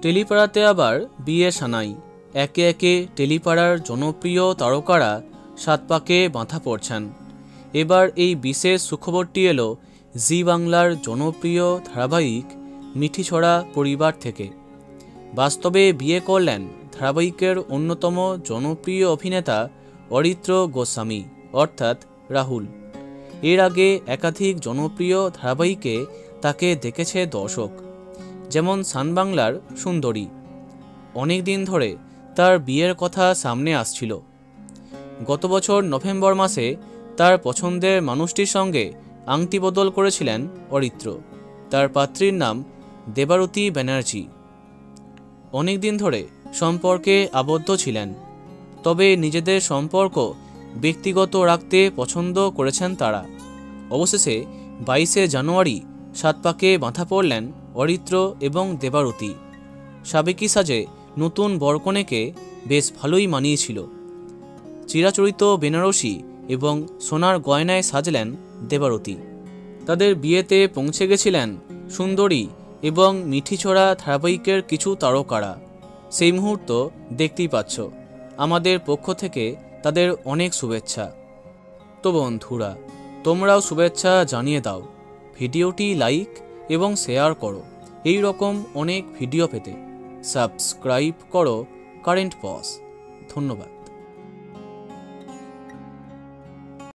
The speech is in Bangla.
টেলিপাড়াতে আবার বিয়ে সানাই। একে একে টেলিপাড়ার জনপ্রিয় তারকারা সাত পাকে বাঁধা পড়ছেন। এবার এই বিশেষ সুখবরটি এলো জি বাংলার জনপ্রিয় ধারাবাহিক মিঠিছড়া পরিবার থেকে। বাস্তবে বিয়ে করলেন ধারাবাহিকের অন্যতম জনপ্রিয় অভিনেতা অরিত্র গোস্বামী অর্থাৎ রাহুল। এর আগে একাধিক জনপ্রিয় ধারাবাহিকে তাকে দেখেছে দর্শক, যেমন সান বাংলার সুন্দরী। অনেক দিন ধরে তার বিয়ের কথা সামনে আসছিল। গত বছর নভেম্বর মাসে তার পছন্দের মানুষটির সঙ্গে আংটি বদল করেছিলেন অরিত্র। তার পাত্রীর নাম দেবারতী ব্যানার্জি। অনেক দিন ধরে সম্পর্কে আবদ্ধ ছিলেন, তবে নিজেদের সম্পর্ক ব্যক্তিগত রাখতে পছন্দ করেছেন তারা। অবশেষে 22শে জানুয়ারি সাত পাকে বাঁধা পড়লেন অরিত্র এবং দেবারতী। সাবেকি সাজে নতুন বরকনেকে বেশ ভালোই মানিয়েছিল। চিরাচরিত বেনারসি এবং সোনার গয়নায় সাজলেন দেবারতী। তাদের বিয়েতে পৌঁছে গেছিলেন সুন্দরী এবং মিঠিছড়া ধারাবাহিকের কিছু তারকারা। সেই মুহূর্ত দেখতেই পাচ্ছ। আমাদের পক্ষ থেকে তাদের অনেক শুভেচ্ছা। তো বন্ধুরা, তোমরাও শুভেচ্ছা জানিয়ে দাও। ভিডিওটি লাইক এবং শেয়ার করো। এই রকম অনেক ভিডিও পেতে সাবস্ক্রাইব করো কারেন্ট পজ। ধন্যবাদ।